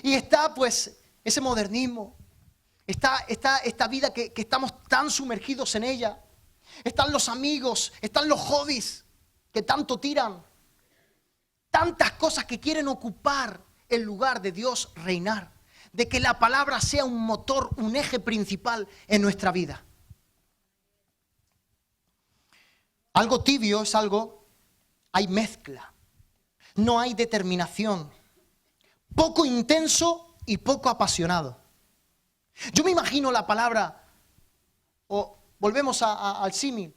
Y está pues ese modernismo. Está esta vida que estamos tan sumergidos en ella. Están los amigos, están los hobbies que tanto tiran. Tantas cosas que quieren ocupar el lugar de Dios reinar. De que la palabra sea un motor, un eje principal en nuestra vida. Algo tibio es algo, hay mezcla. No hay determinación. Poco intenso y poco apasionado. Yo me imagino la palabra, o volvemos al símil,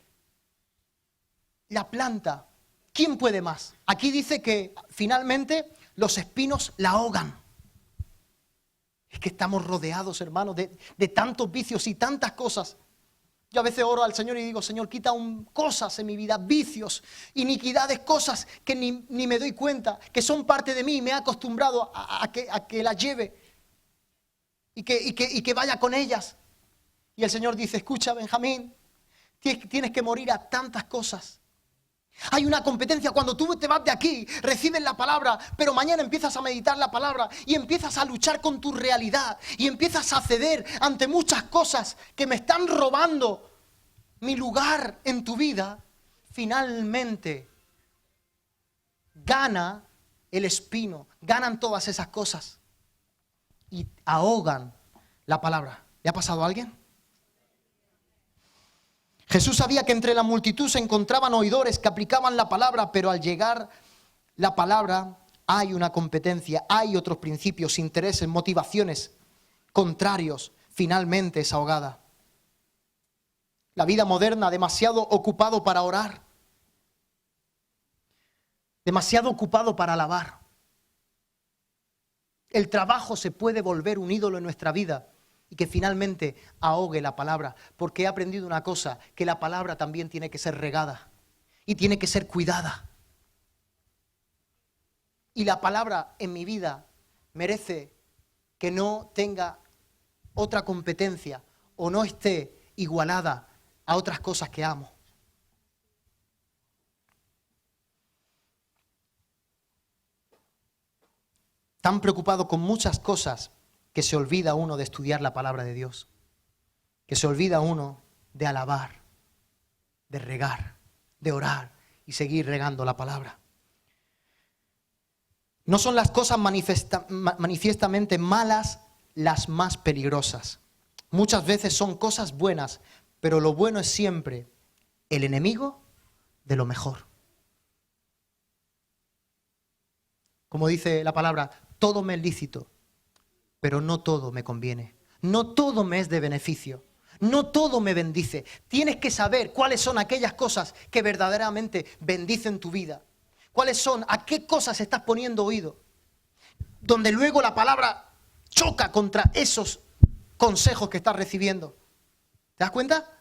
la planta. ¿Quién puede más? Aquí dice que finalmente los espinos la ahogan. Es que estamos rodeados, hermanos, de tantos vicios y tantas cosas Yo a veces oro al Señor y digo, Señor, quita cosas en mi vida, vicios, iniquidades, cosas que ni me doy cuenta, que son parte de mí y me he acostumbrado a que las lleve y que vaya con ellas. Y el Señor dice, escucha, Benjamín, tienes que morir a tantas cosas. Hay una competencia cuando tú te vas de aquí, recibes la palabra, pero mañana empiezas a meditar la palabra y empiezas a luchar con tu realidad y empiezas a ceder ante muchas cosas que me están robando mi lugar en tu vida. Finalmente gana el espino, ganan todas esas cosas y ahogan la palabra. ¿Le ha pasado a alguien? Jesús sabía que entre la multitud se encontraban oidores que aplicaban la palabra, pero al llegar la palabra hay una competencia, hay otros principios, intereses, motivaciones contrarios. Finalmente es ahogada. La vida moderna, demasiado ocupado para orar, demasiado ocupado para alabar. El trabajo se puede volver un ídolo en nuestra vida y que finalmente ahogue la palabra, porque he aprendido una cosa, que la palabra también tiene que ser regada y tiene que ser cuidada. Y la palabra en mi vida merece que no tenga otra competencia o no esté igualada a otras cosas que amo. Tan preocupado con muchas cosas que se olvida uno de estudiar la palabra de Dios, que se olvida uno de alabar, de regar, de orar y seguir regando la palabra. No son las cosas manifiestamente malas las más peligrosas. Muchas veces son cosas buenas, pero lo bueno es siempre el enemigo de lo mejor. Como dice la palabra, todo me es lícito, pero no todo me conviene. No todo me es de beneficio. No todo me bendice. Tienes que saber cuáles son aquellas cosas que verdaderamente bendicen tu vida. Cuáles son, a qué cosas estás poniendo oído. Donde luego la palabra choca contra esos consejos que estás recibiendo. ¿Te das cuenta?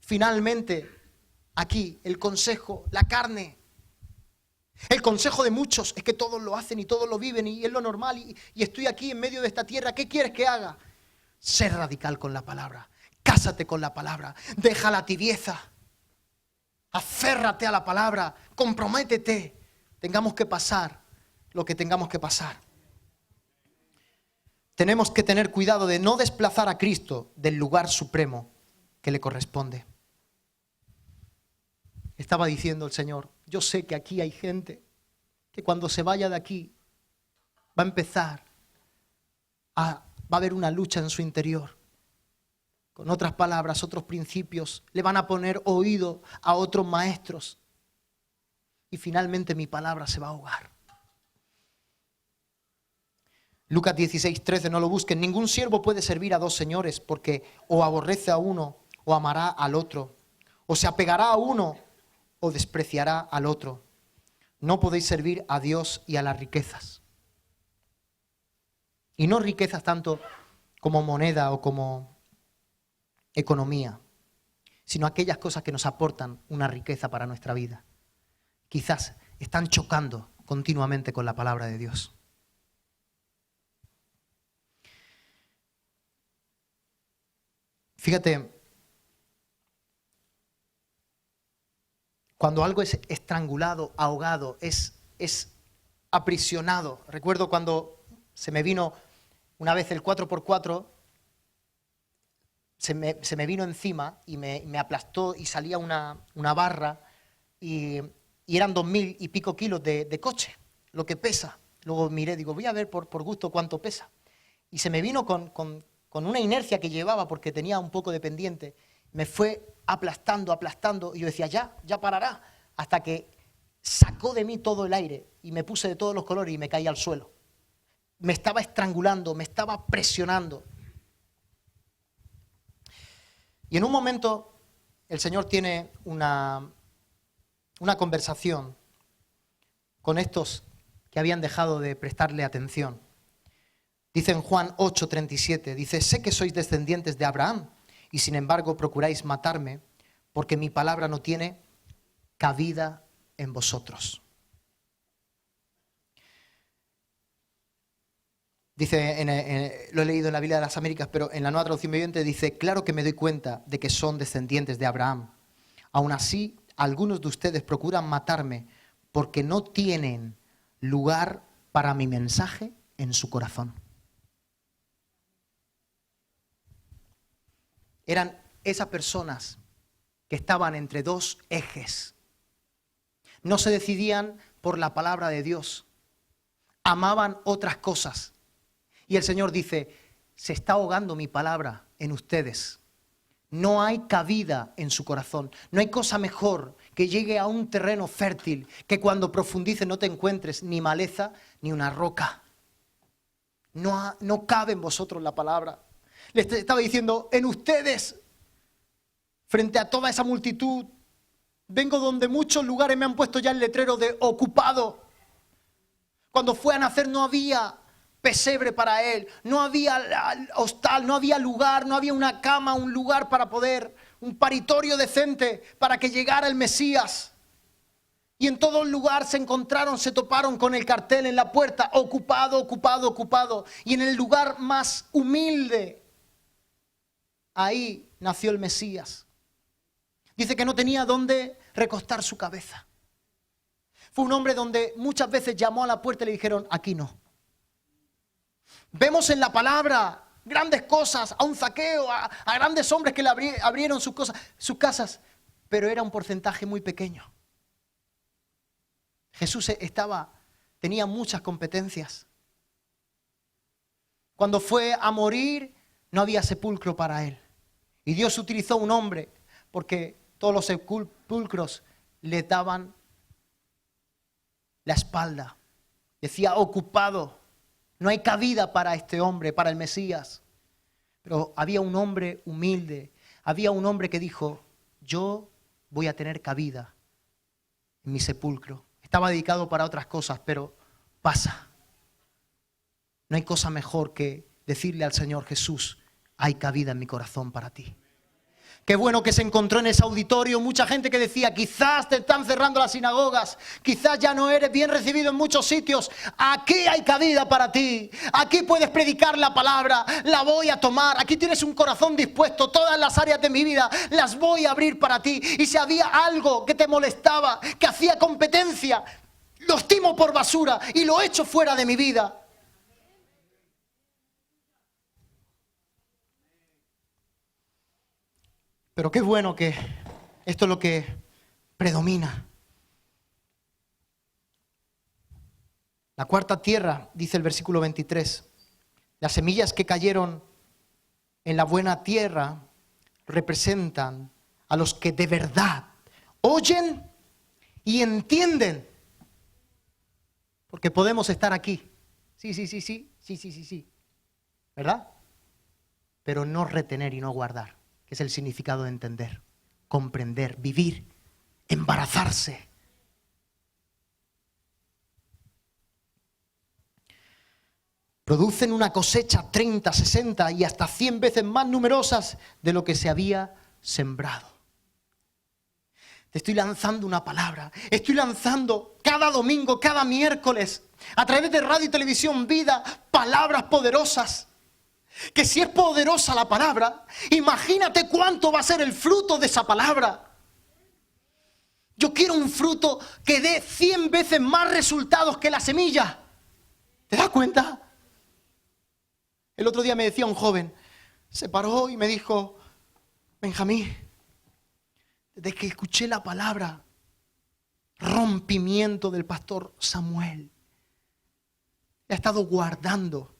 Finalmente, aquí el consejo, la carne. El consejo de muchos es que todos lo hacen y todos lo viven y es lo normal y estoy aquí en medio de esta tierra. ¿Qué quieres que haga? Sé radical con la palabra. Cásate con la palabra. Deja la tibieza. Aférrate a la palabra. Comprométete. Tengamos que pasar lo que tengamos que pasar. Tenemos que tener cuidado de no desplazar a Cristo del lugar supremo que le corresponde. Estaba diciendo el Señor, yo sé que aquí hay gente que cuando se vaya de aquí va a empezar va a haber una lucha en su interior. Con otras palabras, otros principios, le van a poner oído a otros maestros y finalmente mi palabra se va a ahogar. Lucas 16:13, no lo busquen. Ningún siervo puede servir a dos señores porque o aborrece a uno o amará al otro, o se apegará a uno o despreciará al otro. No podéis servir a Dios y a las riquezas. Y no riquezas tanto como moneda o como economía, sino aquellas cosas que nos aportan una riqueza para nuestra vida. Quizás están chocando continuamente con la palabra de Dios. Fíjate, cuando algo es estrangulado, ahogado, es aprisionado. Recuerdo cuando se me vino una vez el 4x4, se me vino encima y me aplastó y salía una barra y eran 2000 y pico kilos de coche, lo que pesa. Luego miré, digo, voy a ver por gusto cuánto pesa. Y se me vino con una inercia que llevaba porque tenía un poco de pendiente. Me fue aplastando y yo decía, ya parará, hasta que sacó de mí todo el aire y me puse de todos los colores y me caí al suelo. Me estaba estrangulando, me estaba presionando. Y en un momento el Señor tiene una conversación con estos que habían dejado de prestarle atención. Dice en Juan 8:37, dice, sé que sois descendientes de Abraham y sin embargo procuráis matarme, porque mi palabra no tiene cabida en vosotros. Dice, lo he leído en la Biblia de las Américas, pero en la Nueva Traducción Viviente dice: claro que me doy cuenta de que son descendientes de Abraham. Aún así, algunos de ustedes procuran matarme porque no tienen lugar para mi mensaje en su corazón. Eran esas personas que estaban entre dos ejes. No se decidían por la palabra de Dios. Amaban otras cosas. Y el Señor dice: se está ahogando mi palabra en ustedes. No hay cabida en su corazón. No hay cosa mejor que llegue a un terreno fértil, que cuando profundices no te encuentres ni maleza ni una roca. No cabe en vosotros la palabra. Les estaba diciendo: en ustedes, frente a toda esa multitud, vengo donde muchos lugares me han puesto ya el letrero de ocupado. Cuando fue a nacer no había pesebre para él, no había hostal, no había lugar, no había una cama, un lugar para poder, un paritorio decente para que llegara el Mesías. Y en todo el lugar se toparon con el cartel en la puerta: ocupado, ocupado, ocupado. Y en el lugar más humilde, ahí nació el Mesías. Dice que no tenía dónde recostar su cabeza. Fue un hombre donde muchas veces llamó a la puerta y le dijeron: aquí no. Vemos en la palabra grandes cosas, a un Zaqueo, a grandes hombres que le abrieron sus casas, pero era un porcentaje muy pequeño. Jesús tenía muchas competencias. Cuando fue a morir, no había sepulcro para él. Y Dios utilizó un hombre, porque todos los sepulcros le daban la espalda. Decía: ocupado. No hay cabida para este hombre, para el Mesías. Pero había un hombre humilde, había un hombre que dijo: yo voy a tener cabida en mi sepulcro. Estaba dedicado para otras cosas, pero pasa. No hay cosa mejor que decirle al Señor: Jesús, hay cabida en mi corazón para ti. Qué bueno que se encontró en ese auditorio mucha gente que decía: quizás te están cerrando las sinagogas, quizás ya no eres bien recibido en muchos sitios. Aquí hay cabida para ti, aquí puedes predicar la palabra, la voy a tomar, aquí tienes un corazón dispuesto, todas las áreas de mi vida las voy a abrir para ti. Y si había algo que te molestaba, que hacía competencia, lo estimo por basura y lo echo fuera de mi vida. Pero qué bueno que esto es lo que predomina. La cuarta tierra, dice el versículo 23, las semillas que cayeron en la buena tierra representan a los que de verdad oyen y entienden. Porque podemos estar aquí, sí, ¿verdad? Pero no retener y no guardar, que es el significado de entender, comprender, vivir, embarazarse. Producen una cosecha 30, 60 y hasta 100 veces más numerosas de lo que se había sembrado. Te estoy lanzando una palabra, estoy lanzando cada domingo, cada miércoles, a través de radio y televisión Vida, palabras poderosas. Que si es poderosa la palabra, imagínate cuánto va a ser el fruto de esa palabra. Yo quiero un fruto que dé 100 veces más resultados que la semilla. ¿Te das cuenta? El otro día me decía un joven, se paró y me dijo: Benjamín, desde que escuché la palabra rompimiento del pastor Samuel, la he estado guardando.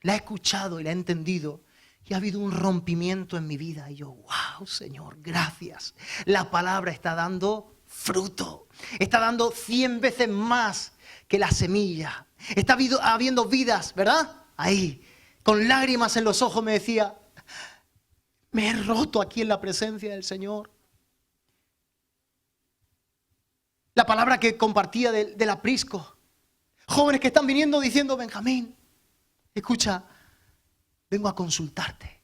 La he escuchado y la he entendido y ha habido un rompimiento en mi vida. Y yo: wow, Señor, gracias. La palabra está dando fruto. Está dando 100 veces más que la semilla. Está habiendo vidas, ¿verdad? Ahí, con lágrimas en los ojos me decía: me he roto aquí en la presencia del Señor. La palabra que compartía del aprisco. Jóvenes que están viniendo diciendo: Benjamín, escucha, vengo a consultarte.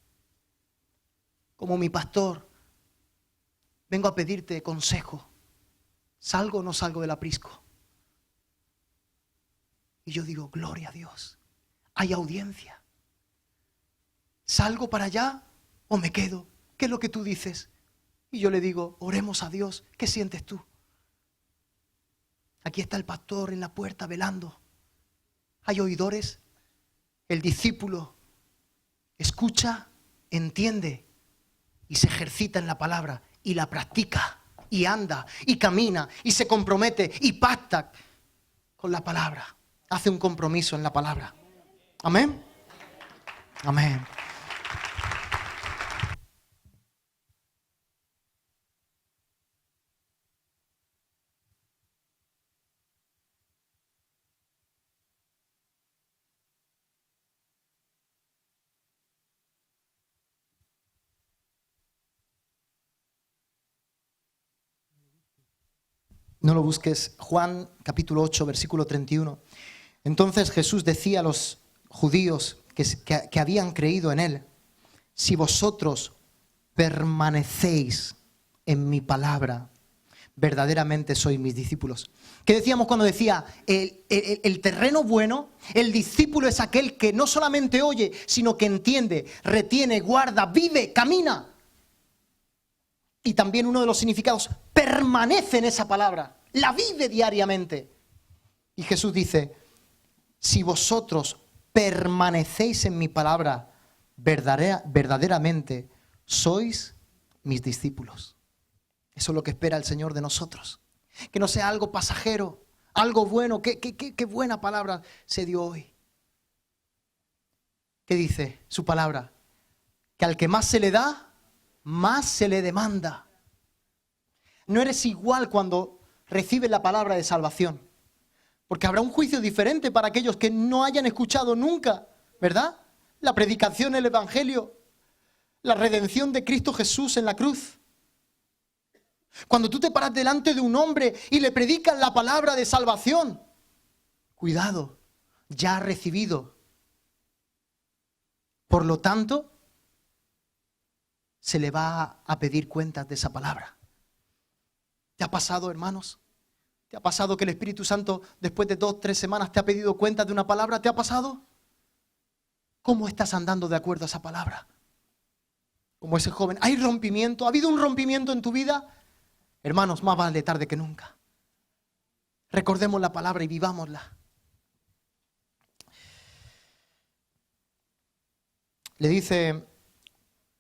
como mi pastor, vengo a pedirte consejo. ¿Salgo o no salgo del aprisco? Y yo digo, gloria a Dios, hay audiencia. ¿Salgo para allá o me quedo? ¿Qué es lo que tú dices? Y yo le digo, oremos a Dios. ¿Qué sientes tú? Aquí está el pastor en la puerta velando. Hay oidores. El discípulo escucha, entiende y se ejercita en la palabra y la practica y anda y camina y se compromete y pacta con la palabra. Hace un compromiso en la palabra. Amén. Amén. No lo busques. Juan capítulo 8, versículo 31. Entonces Jesús decía a los judíos que habían creído en él: si vosotros permanecéis en mi palabra, verdaderamente sois mis discípulos. ¿Qué decíamos cuando decía el terreno bueno? El discípulo es aquel que no solamente oye, sino que entiende, retiene, guarda, vive, camina. Y también uno de los significados, permanece en esa palabra, la vive diariamente. Y Jesús dice: si vosotros permanecéis en mi palabra, verdaderamente sois mis discípulos. Eso es lo que espera el Señor de nosotros. Que no sea algo pasajero, algo bueno. Qué buena palabra se dio hoy. ¿Qué dice su palabra? Que al que más se le da, más se le demanda. No eres igual cuando recibes la palabra de salvación, porque habrá un juicio diferente para aquellos que no hayan escuchado nunca, ¿verdad? La predicación del Evangelio, la redención de Cristo Jesús en la cruz. Cuando tú te paras delante de un hombre y le predicas la palabra de salvación, cuidado, ya ha recibido. Por lo tanto, se le va a pedir cuentas de esa palabra. ¿Te ha pasado, hermanos? ¿Te ha pasado que el Espíritu Santo después de 2 o 3 semanas te ha pedido cuentas de una palabra? ¿Te ha pasado? ¿Cómo estás andando de acuerdo a esa palabra? Como ese joven. ¿Hay rompimiento? ¿Ha habido un rompimiento en tu vida? Hermanos, más vale tarde que nunca. Recordemos la palabra y vivámosla. Le dice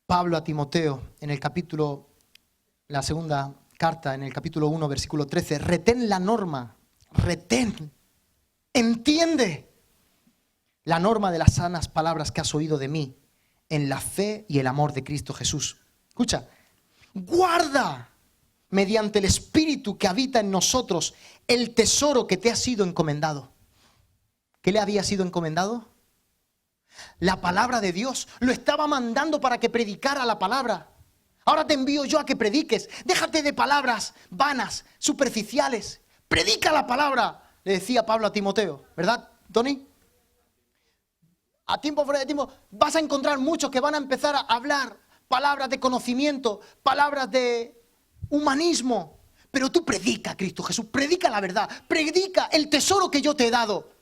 Pablo a Timoteo en el capítulo, la segunda carta, en el capítulo 1, versículo 13, retén la norma, retén, entiende la norma de las sanas palabras que has oído de mí en la fe y el amor de Cristo Jesús. Escucha, guarda mediante el Espíritu que habita en nosotros el tesoro que te ha sido encomendado. ¿Qué le había sido encomendado? La palabra de Dios. Lo estaba mandando para que predicara la palabra. Ahora te envío yo a que prediques. Déjate de palabras vanas, superficiales. Predica la palabra, le decía Pablo a Timoteo. ¿Verdad, Tony? A tiempo fuera de tiempo vas a encontrar muchos que van a empezar a hablar palabras de conocimiento, palabras de humanismo. Pero tú predica a Cristo Jesús, predica la verdad, predica el tesoro que yo te he dado,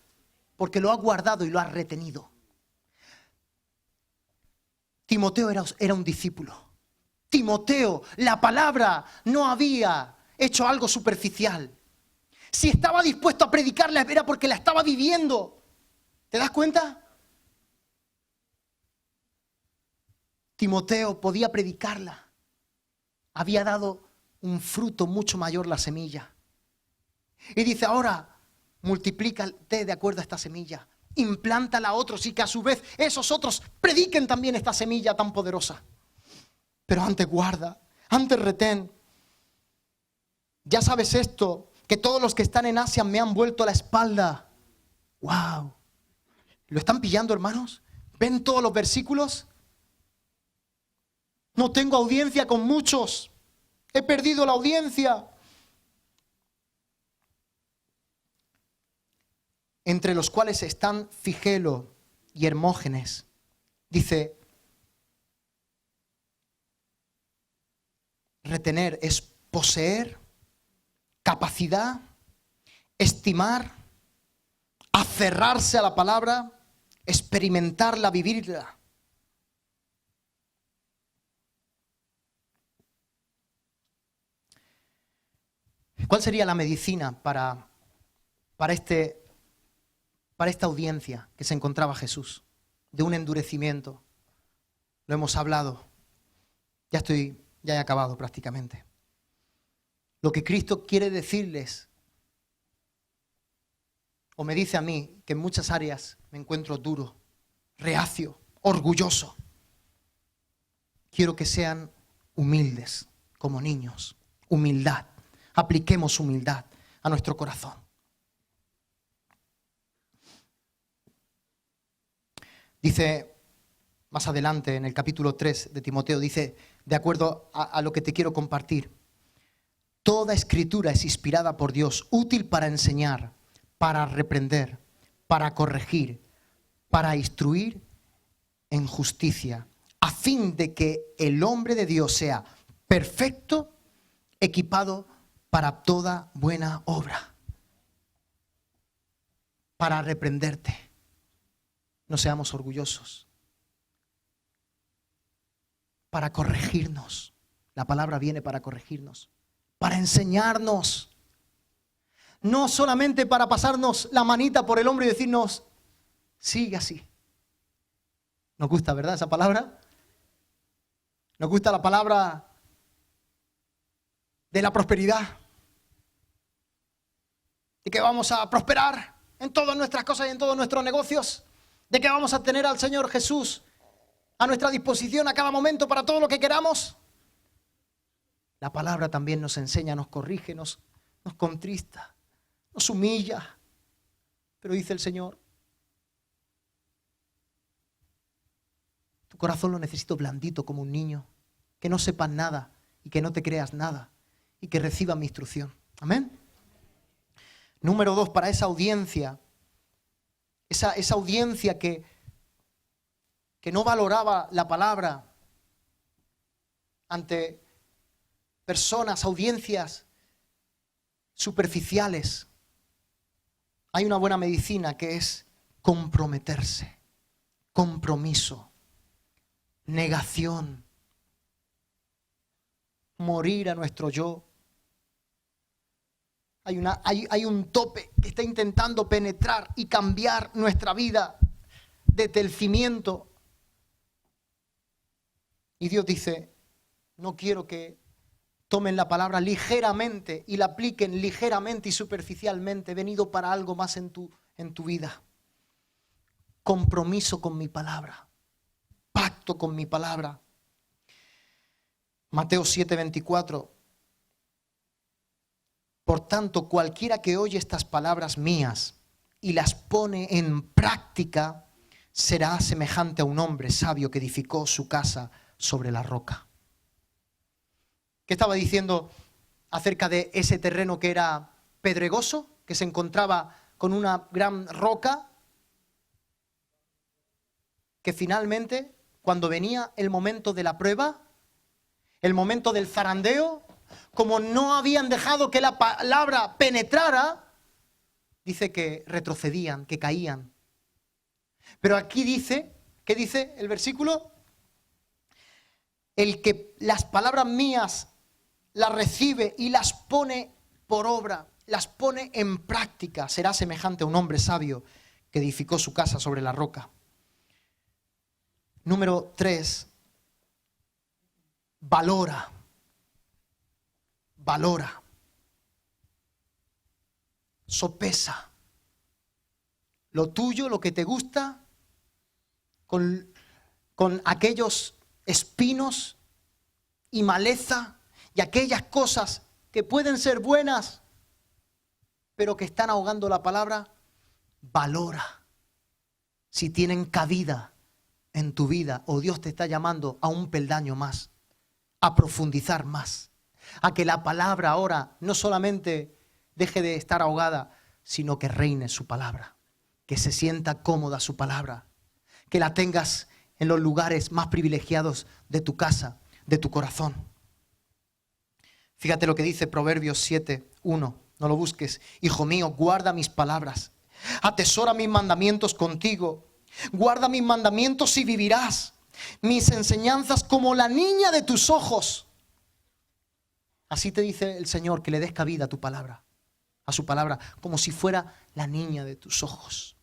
porque lo has guardado y lo has retenido. Timoteo era un discípulo. Timoteo, la palabra no había hecho algo superficial. Si estaba dispuesto a predicarla era porque la estaba viviendo. ¿Te das cuenta? Timoteo podía predicarla. Había dado un fruto mucho mayor la semilla. Y dice, ahora multiplícate de acuerdo a esta semilla. Implántala a otros y que a su vez esos otros prediquen también esta semilla tan poderosa. Pero antes guarda, antes retén. Ya sabes esto, que todos los que están en Asia me han vuelto la espalda. ¡Wow! ¿Lo están pillando, hermanos? ¿Ven todos los versículos? No tengo audiencia con muchos. He perdido la audiencia. Entre los cuales están Figelo y Hermógenes. Dice, retener, es poseer, capacidad, estimar, aferrarse a la palabra, experimentarla, vivirla. ¿Cuál sería la medicina para esta audiencia que se encontraba Jesús? De un endurecimiento. Lo hemos hablado. Ya he acabado prácticamente. Lo que Cristo quiere decirles, o me dice a mí, que en muchas áreas me encuentro duro, reacio, orgulloso. Quiero que sean humildes, como niños. Humildad. Apliquemos humildad a nuestro corazón. Dice más adelante en el capítulo 3 de Timoteo, dice, de acuerdo a lo que te quiero compartir, toda escritura es inspirada por Dios, útil para enseñar, para reprender, para corregir, para instruir en justicia, a fin de que el hombre de Dios sea perfecto, equipado para toda buena obra. Para reprenderte. No seamos orgullosos. Para corregirnos. La palabra viene para corregirnos. Para enseñarnos. No solamente para pasarnos la manita por el hombro y decirnos, sigue así. ¿Nos gusta, verdad, esa palabra? ¿Nos gusta la palabra de la prosperidad? De que vamos a prosperar en todas nuestras cosas y en todos nuestros negocios. De que vamos a tener al Señor Jesús a nuestra disposición a cada momento para todo lo que queramos. La palabra también nos enseña, nos corrige, nos contrista, nos humilla. Pero dice el Señor, tu corazón lo necesito blandito como un niño, que no sepas nada y que no te creas nada y que reciba mi instrucción. Amén. Número 2, para esa audiencia, esa audiencia que no valoraba la palabra ante personas, audiencias superficiales. Hay una buena medicina que es comprometerse, compromiso, negación, morir a nuestro yo. Hay un tope que está intentando penetrar y cambiar nuestra vida desde el cimiento. Y Dios dice, no quiero que tomen la palabra ligeramente y la apliquen ligeramente y superficialmente. He venido para algo más en tu vida. Compromiso con mi palabra. Pacto con mi palabra. Mateo 7:24. Por tanto, cualquiera que oye estas palabras mías y las pone en práctica, será semejante a un hombre sabio que edificó su casa sobre la roca. ¿Qué estaba diciendo acerca de ese terreno que era pedregoso, que se encontraba con una gran roca? Que finalmente, cuando venía el momento de la prueba, el momento del zarandeo, como no habían dejado que la palabra penetrara, dice que retrocedían, que caían. Pero aquí dice, ¿qué dice el versículo? El que las palabras mías las recibe y las pone por obra, las pone en práctica, será semejante a un hombre sabio que edificó su casa sobre la roca. Número 3, valora. Sopesa lo tuyo, lo que te gusta, con aquellos espinos y maleza y aquellas cosas que pueden ser buenas, pero que están ahogando la palabra. Valora si tienen cabida en tu vida o Dios te está llamando a un peldaño más, a profundizar más, a que la palabra ahora no solamente deje de estar ahogada, sino que reine su palabra, que se sienta cómoda su palabra, que la tengas en los lugares más privilegiados de tu casa, de tu corazón. Fíjate lo que dice Proverbios 7:1. No lo busques. Hijo mío, guarda mis palabras. Atesora mis mandamientos contigo. Guarda mis mandamientos y vivirás. Mis enseñanzas como la niña de tus ojos. Así te dice el Señor, que le des cabida a tu palabra, a su palabra, como si fuera la niña de tus ojos.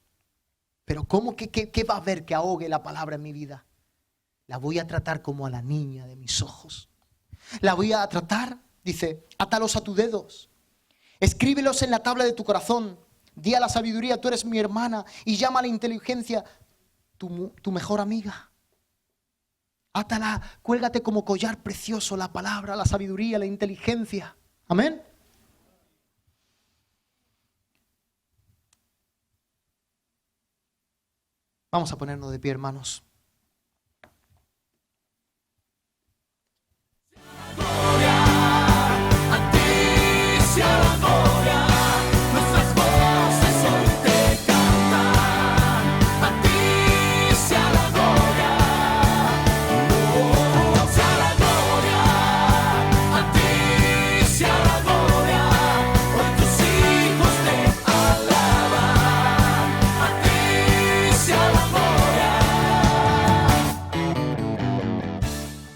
Pero ¿cómo? ¿Qué va a haber que ahogue la palabra en mi vida? La voy a tratar como a la niña de mis ojos. La voy a tratar, dice, átalos a tus dedos. Escríbelos en la tabla de tu corazón. Di a la sabiduría, tú eres mi hermana. Y llama a la inteligencia tu mejor amiga. Átala, cuélgate como collar precioso la palabra, la sabiduría, la inteligencia. Amén. Vamos a ponernos de pie, hermanos.